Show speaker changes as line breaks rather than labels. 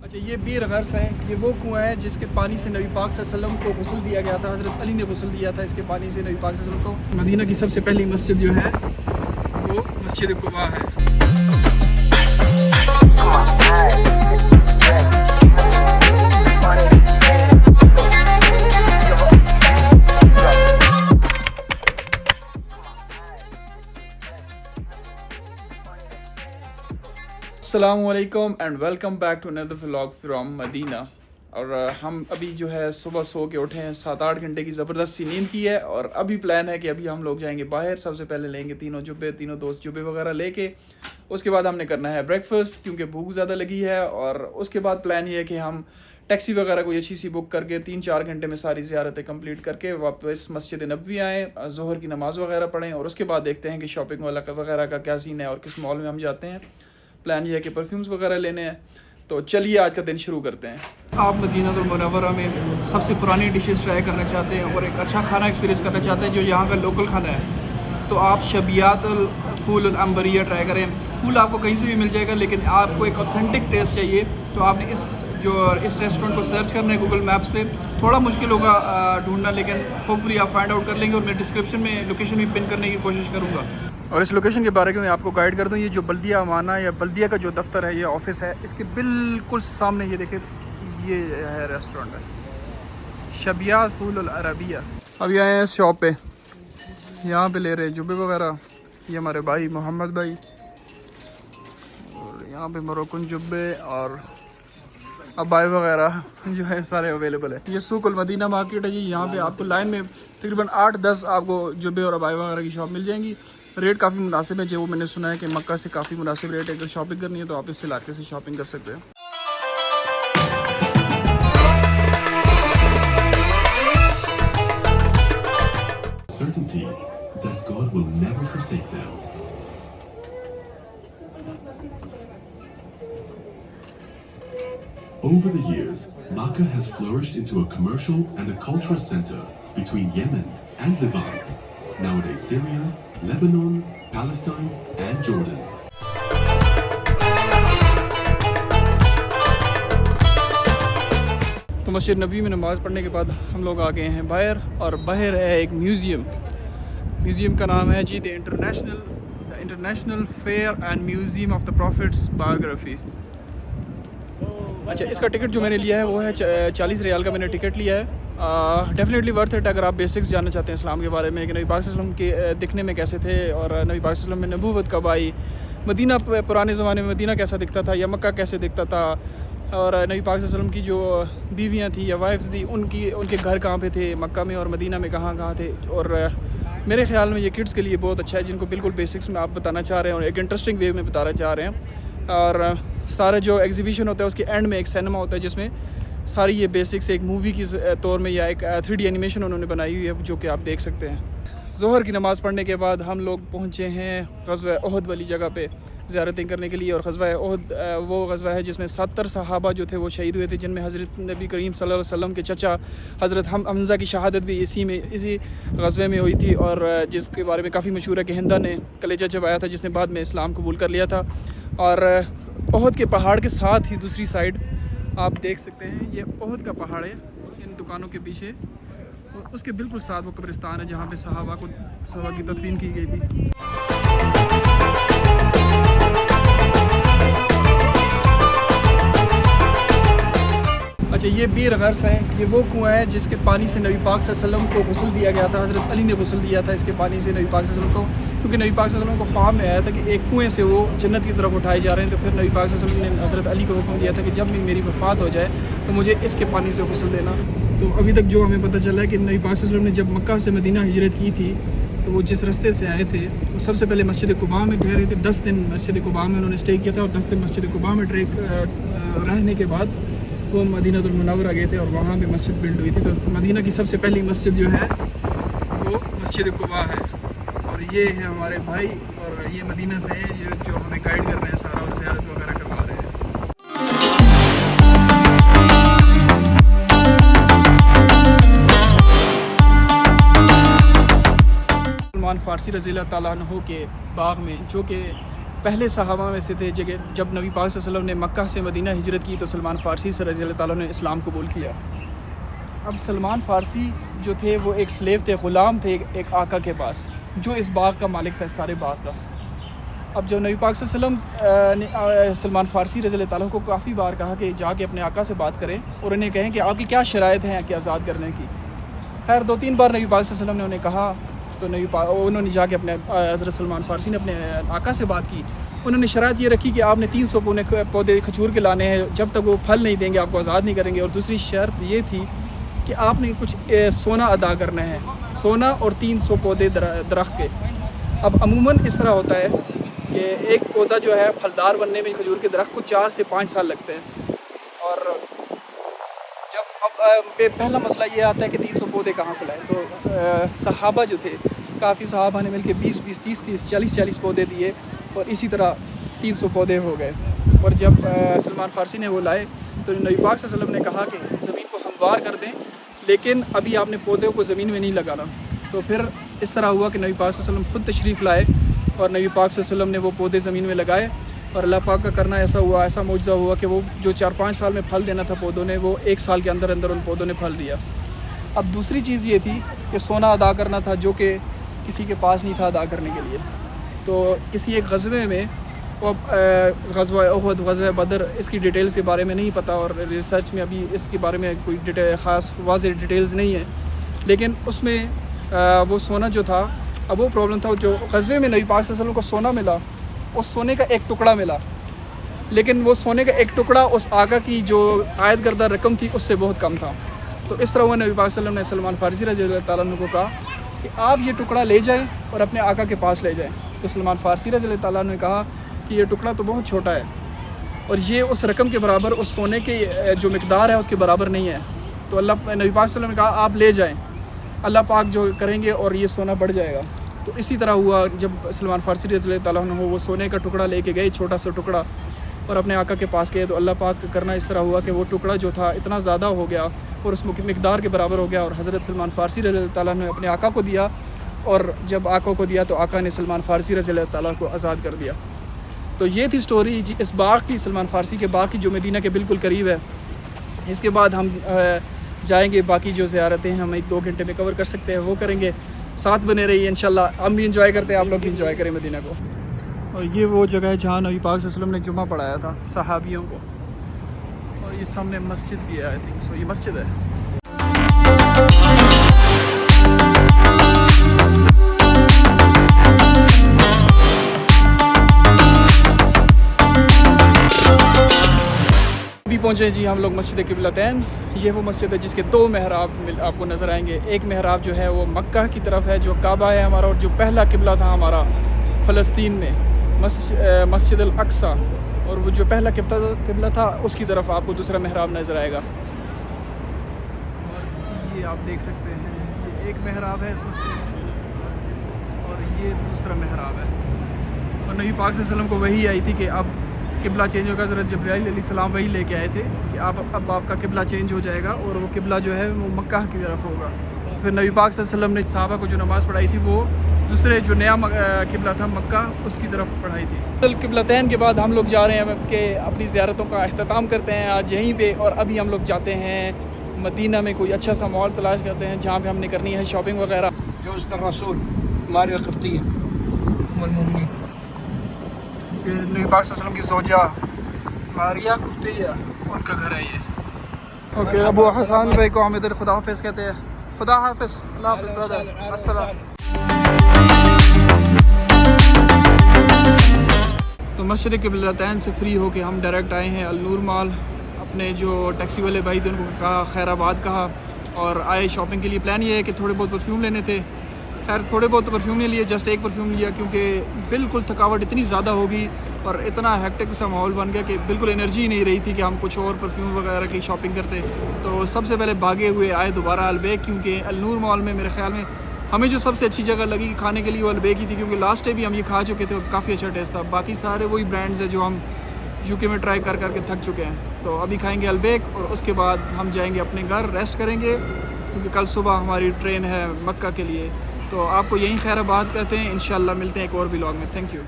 اچھا یہ بیر غرس ہے، یہ وہ کنواں ہے جس کے پانی سے نبی پاک صلی اللہ علیہ وسلم کو غسل دیا گیا تھا. حضرت علی نے غسل دیا تھا اس کے پانی سے نبی پاک صلی اللہ علیہ وسلم کو. مدینہ کی سب سے پہلی مسجد جو ہے وہ مسجد قباء ہے. السلام علیکم and welcome back to another vlog from Madinah. اور ہم ابھی جو ہے صبح سو کے اٹھے ہیں، 7-8 گھنٹے کی زبردست سی نیند کی ہے. اور ابھی پلان ہے کہ ابھی ہم لوگ جائیں گے باہر. سب سے پہلے لیں گے تینوں دوست جبے وغیرہ لے کے. اس کے بعد ہم نے کرنا ہے بریک فاسٹ کیونکہ بھوک زیادہ لگی ہے. اور اس کے بعد پلان یہ ہے کہ ہم ٹیکسی وغیرہ کوئی اچھی سی بک کر کے 3-4 گھنٹے میں ساری زیارتیں کمپلیٹ کر کے واپس مسجد نبوی آئیں، ظہر کی نماز وغیرہ پڑھیں. اور اس کے بعد دیکھتے ہیں کہ شاپنگ وغیرہ کا کیا سین ہے اور کس مال میں ہم جاتے ہیں. پلان یہ ہے کہ پرفیومز وغیرہ لینے ہیں. تو چلیے آج کا دن شروع کرتے ہیں. آپ مدینہ المنورہ میں سب سے پرانی ڈشز ٹرائی کرنا چاہتے ہیں اور ایک اچھا کھانا ایکسپیرینس کرنا چاہتے ہیں جو یہاں کا لوکل کھانا ہے، تو آپ شبیات الفول العنبریہ ٹرائی کریں. پھول آپ کو کہیں سے بھی مل جائے گا، لیکن آپ کو ایک اوتھینٹک ٹیسٹ چاہیے تو آپ نے اس ریسٹورینٹ کو سرچ کرنا ہے گوگل میپس پہ. تھوڑا مشکل ہوگا ڈھونڈنا، لیکن ہوپ فلی آپ فائنڈ آؤٹ کر لیں گے. اور میں ڈسکرپشن میں لوکیشن بھی پن کرنے کی کوشش کروں گا. اور اس لوکیشن کے بارے میں آپ کو گائیڈ کر دوں. یہ جو بلدیہ امانہ یا بلدیہ کا جو دفتر ہے، یہ آفس ہے، اس کے بالکل سامنے یہ دیکھیں، یہ ہے ریسٹورینٹ ہے شبیات فول العربیہ. ابھی آئے ہیں اس شاپ پہ، یہاں پہ لے رہے جبے وغیرہ. یہ ہمارے بھائی محمد بھائی، اور یہاں پہ مروکن جبے اور ابائی وغیرہ جو ہے سارے اویلیبل ہے. یہ سوق المدینہ مارکیٹ ہے جی. یہاں پہ آپ کو لائن میں تقریباً 8-10 آپ کو جبے اور ابائی وغیرہ کی شاپ مل جائیں گی. ریٹ کافی مناسب ہے، جو میں نے سنا ہے کہ مکہ سے کافی مناسب ریٹ ہے. اگر شاپنگ کرنی ہے تو آپ اس علاقے سے شاپنگ کر سکتے ہیں.
Certainty that God will never forsake them. Over the years, Makkah has flourished into a commercial and a cultural center between Yemen and Levant. Nowadays, Syria, Lebanon, Palestine, and Jordan.
تو مسجد نبوی میں نماز پڑھنے کے بعد ہم لوگ آ گئے ہیں باہر. اور باہر ہے ایک میوزیم کا نام ہے جی international fair and museum of the prophets biography. اچھا اس کا ٹکٹ جو میں نے لیا ہے وہ ہے 40 ریال کا میں نے ٹکٹ لیا ہے. ڈیفینیٹلی ورتھ اٹ اگر آپ بیسکس جاننا چاہتے ہیں اسلام کے بارے میں کہ نبی پاک صلی اللہ علیہ وسلم کے دکھنے میں کیسے تھے اور نبی پاک صلی اللہ علیہ وسلم میں نبوت کب آئی، مدینہ پرانے زمانے میں مدینہ کیسا دکھتا تھا یا مکہ کیسے دکھتا تھا، اور نبی پاک صلی اللہ علیہ وسلم کی جو بیویاں تھیں یا وائفز تھیں ان کے گھر کہاں پہ تھے، مکہ میں اور مدینہ میں کہاں تھے. اور میرے خیال میں یہ کڈس کے لیے بہت اچھا ہے جن کو بالکل بیسکس میں آپ بتانا چاہ رہے ہیں اور ایک انٹرسٹنگ وے میں بتانا چاہ رہے ہیں. اور سارا جو ایگزیبیشن ہوتا ہے اس کے اینڈ میں ایک سینما ہوتا ہے جس میں ساری یہ بیسکس ایک مووی کی طور میں یا ایک 3D اینیمیشن انہوں نے بنائی ہوئی ہے جو کہ آپ دیکھ سکتے ہیں. ظہر کی نماز پڑھنے کے بعد ہم لوگ پہنچے ہیں غزوہ احد والی جگہ پہ زیارتیں کرنے کے لیے. اور غزوہ احد وہ غزوہ ہے جس میں 70 صحابہ جو تھے وہ شہید ہوئے تھے، جن میں حضرت نبی کریم صلی اللہ علیہ وسلم کے چچا حضرت حمزہ کی شہادت بھی اسی غزوے میں ہوئی تھی. اور جس کے بارے میں کافی مشہور ہے کہ ہندہ نے کلیجہ چبایا تھا جس نے بعد میں اسلام قبول کر لیا تھا. اور احد کے پہاڑ کے ساتھ ہی دوسری سائڈ آپ دیکھ سکتے ہیں یہ احد کا پہاڑ ہے ان دکانوں کے پیچھے، اور اس کے بالکل ساتھ وہ قبرستان ہے جہاں پہ صحابہ کی تدفین کی گئی تھی. اچھا یہ بیر غرس ہے، یہ وہ کنواں ہے جس کے پانی سے نبی پاک صلی اللہ علیہ وسلم کو غسل دیا گیا تھا. حضرت علی نے غسل دیا تھا اس کے پانی سے نبی پاک صلی اللہ علیہ وسلم کو، کیونکہ نبی پاک صلی اللہ علیہ وسلم کو خواب میں آیا تھا کہ ایک کنویں سے وہ جنت کی طرف اٹھائے جا رہے ہیں. تو پھر نبی پاک صلی اللہ علیہ وسلم نے حضرت علی کو حکم دیا تھا کہ جب بھی میری وفات ہو جائے تو مجھے اس کے پانی سے غسل دینا. تو ابھی تک جو ہمیں پتہ چلا ہے کہ نبی پاک صلی اللہ علیہ وسلم نے جب مکہ سے مدینہ ہجرت کی تھی تو وہ جس راستے سے آئے تھے وہ سب سے پہلے مسجد قباء میں ٹھہرے تھے. 10 دن مسجد قباء میں انہوں نے اسٹے کیا تھا، اور 10 دن مسجد قباء میں رہنے کے بعد وہ مدینہ المنورہ گئے تھے اور وہاں پہ مسجد بلڈ ہوئی تھی. تو مدینہ کی سب سے پہلی مسجد جو ہے وہ مسجد قباء ہے. اور یہ ہے ہمارے بھائی اور یہ مدینہ سے ہیں جو ہمیں گائیڈ کر رہے ہیں سارا اور زیارت وغیرہ کروا رہے ہیں. سلمان فارسی رضی اللہ تعالیٰ عنہ کے باغ میں جو کہ پہلے صحابہ میں سے تھے جب نبی پاک صلی اللہ علیہ وسلم نے مکہ سے مدینہ ہجرت کی تو سلمان فارسی سے رضی اللہ تعالیٰ نے اسلام قبول کیا. اب سلمان فارسی جو تھے وہ ایک سلیو تھے, غلام تھے ایک آقا کے پاس جو اس باغ کا مالک تھا, سارے باغ کا. اب جب نبی پاک صلی اللہ علیہ وسلم نے سلمان فارسی رضی اللہ تعالیٰ کو کافی بار کہا کہ جا کے اپنے آقا سے بات کریں اور انہیں کہیں کہ آپ کی کیا شرائط ہیں کہ آزاد کرنے کی. خیر 2-3 بار نبی پاک صلی اللہ علیہ وسلم نے انہیں کہا تو انہوں نے جا کے اپنے حضرت سلمان فارسی نے اپنے آقا سے بات کی. انہوں نے شرائط یہ رکھی کہ آپ نے 300 پودے کھجور کے لانے ہیں, جب تک وہ پھل نہیں دیں گے آپ کو آزاد نہیں کریں گے. اور دوسری شرط یہ تھی کہ آپ نے کچھ سونا ادا کرنا ہے, سونا اور 300 پودے درخت کے. اب عموماً اس طرح ہوتا ہے کہ ایک پودا جو ہے پھلدار بننے میں کھجور کے درخت کو 4 سے 5 سال لگتے ہیں. اور جب اب پہلا مسئلہ یہ آتا ہے کہ 300 پودے کہاں سے لائیں, تو صحابہ جو تھے کافی صحابہ نے مل کے 20-20, 30-30, 40-40 پودے دیے اور اسی طرح 300 پودے ہو گئے. اور جب سلمان فارسی نے وہ لائے تو نبی پاک صلی اللہ علیہ وسلم نے کہا کہ زمین کو ہموار کر دیں لیکن ابھی آپ نے پودوں کو زمین میں نہیں لگانا. تو پھر اس طرح ہوا کہ نبی پاک صلی اللہ علیہ وسلم خود تشریف لائے اور نبی پاک صلی اللہ علیہ وسلم نے وہ پودے زمین میں لگائے. اور اللہ پاک کا کرنا ایسا ہوا, ایسا معجزہ ہوا کہ وہ جو 4-5 سال میں پھل دینا تھا پودوں نے, وہ 1 سال کے اندر اندر ان پودوں نے پھل دیا. اب دوسری چیز یہ تھی کہ سونا ادا کرنا تھا جو کہ کسی کے پاس نہیں تھا ادا کرنے کے لیے. تو کسی ایک غزوے میں, وہ غزوہ احد, غزوہ بدر, اس کی ڈیٹیلز کے بارے میں نہیں پتہ اور ریسرچ میں ابھی اس کے بارے میں کوئی خاص واضح ڈیٹیلز نہیں ہے, لیکن اس میں وہ سونا جو تھا, اب وہ پرابلم تھا جو غزوے میں نبی پاک صلی اللہ علیہ وسلم کو سونا ملا, اس سونے کا ایک ٹکڑا ملا, لیکن وہ سونے کا ایک ٹکڑا اس آقا کی جو عائد کردہ رقم تھی اس سے بہت کم تھا. تو اس طرح وہ نبی پاک صلی اللہ علیہ وسلم نے سلمان فارسی رضی اللہ تعالیٰ عنہ کو کہا کہ آپ یہ ٹکڑا لے جائیں اور اپنے آقا کے پاس لے جائیں. تو سلمان فارسی رضی اللہ تعالیٰ عنہ نے کہا کہ یہ ٹکڑا تو بہت چھوٹا ہے اور یہ اس رقم کے برابر, اس سونے کے جو مقدار ہے اس کے برابر نہیں ہے. تو نبی پاک صلی اللہ علیہ وسلم نے کہا آپ لے جائیں, اللہ پاک جو کریں گے اور یہ سونا بڑھ جائے گا. تو اسی طرح ہوا, جب سلمان فارسی رضی اللہ تعالیٰ عنہ وہ سونے کا ٹکڑا لے کے گئے, چھوٹا سا ٹکڑا, اور اپنے آقا کے پاس گئے, تو اللہ پاک کرنا اس طرح ہوا کہ وہ ٹکڑا جو تھا اتنا زیادہ ہو گیا اور اس مقدار کے برابر ہو گیا, اور حضرت سلمان فارسی رضی اللہ تعالیٰ عنہ نے اپنے آقا کو دیا, اور جب آقا کو دیا تو آقا نے سلمان فارسی رضی اللہ تعالیٰ کو آزاد کر دیا. تو یہ تھی سٹوری اس باغ کی, سلمان فارسی کے باغ کی, جو مدینہ کے بالکل قریب ہے. اس کے بعد ہم جائیں گے, باقی جو زیارتیں ہیں ہم 1-2 گھنٹے میں کور کر سکتے ہیں وہ کریں گے. ساتھ بنے رہیے انشاءاللہ, ہم بھی انجوائے کرتے ہیں, آپ لوگ بھی انجوائے کریں مدینہ کو. اور یہ وہ جگہ ہے جہاں نبی پاک صلی اللہ علیہ وسلم نے جمعہ پڑھایا تھا صحابیوں کو, اور یہ سامنے مسجد بھی ہے, آئی تھنک سو یہ مسجد ہے. ابھی پہنچے جی ہم لوگ مسجد قبلتین. یہ وہ مسجد ہے جس کے 2 محراب آپ کو نظر آئیں گے. ایک محراب جو ہے وہ مکہ کی طرف ہے جو کعبہ ہے ہمارا, اور جو پہلا قبلہ تھا ہمارا فلسطین میں مسجد الاقصی, اور وہ جو پہلا قبلہ تھا اس کی طرف آپ کو دوسرا محراب نظر آئے گا. اور یہ آپ دیکھ سکتے ہیں, یہ ایک محراب ہے اس مسجد میں اور یہ دوسرا محراب ہے. اور نبی پاک صلی اللہ علیہ وسلم کو وحی آئی تھی کہ اب قبلہ چینج ہوگا. حضرت جبرائیل علیہ السلام وہی لے کے آئے تھے کہ اب آپ کا قبلہ چینج ہو جائے گا اور وہ قبلہ جو ہے وہ مکہ کی طرف ہوگا. پھر نبی پاک صلی اللہ علیہ وسلم نے صحابہ کو جو نماز پڑھائی تھی وہ دوسرے جو نیا قبلہ تھا مکہ, اس کی طرف پڑھائی تھی. قبلتین کے بعد ہم لوگ جا رہے ہیں کہ اپنی زیارتوں کا اختتام کرتے ہیں آج یہیں پہ, اور ابھی ہم لوگ جاتے ہیں مدینہ میں, کوئی اچھا سا مال تلاش کرتے ہیں جہاں پہ ہم نے کرنی ہے شاپنگ وغیرہ.
جوزة الرسول ماريا القبطية أم المؤمنين.
نبی پاک صلی اللہ علیہ وسلم کی زوجہ ماریا قبطیہ, ان کا گھر ہے یہ. اوکے, ابو حسان بھائی کو ہم ادھر خدا حافظ کہتے ہیں. خدا حافظ, اللہ حافظ برادر, السلام. تو مسجد قبلتین سے فری ہو کے ہم ڈائریکٹ آئے ہیں النور مال. اپنے جو ٹیکسی والے بھائی تھے ان کو کہا, خیر آباد کہا, اور آئے شاپنگ کے لیے. پلان یہ ہے کہ تھوڑے بہت پرفیوم لینے تھے. خیر تھوڑے بہت پرفیوم نہیں لیے, جسٹ ایک پرفیوم لیا کیونکہ بالکل تھکاوٹ اتنی زیادہ ہوگی اور اتنا ہیکٹک سا ماحول بن گیا کہ بالکل انرجی نہیں رہی تھی کہ ہم کچھ اور پرفیوم وغیرہ کی شاپنگ کرتے. تو سب سے پہلے بھاگے ہوئے آئے دوبارہ البیک, کیونکہ النور مال میں میرے خیال میں ہمیں جو سب سے اچھی جگہ لگی کھانے کے لیے وہ البیک ہی تھی, کیونکہ لاسٹ ڈے بھی ہم یہ کھا چکے تھے اور کافی اچھا ٹیسٹ تھا. باقی سارے وہی برانڈز ہیں جو ہم UK میں ٹرائی کر کے تھک چکے ہیں. تو ابھی کھائیں گے البیک اور اس کے بعد ہم جائیں گے اپنے گھر, ریسٹ کریں گے کیونکہ کل صبح ہماری ٹرین ہے مکہ کے لیے. تو آپ کو یہیں خیر آباد کہتے ہیں. انشاءاللہ ملتے ہیں ایک اور ولاگ میں. Thank you.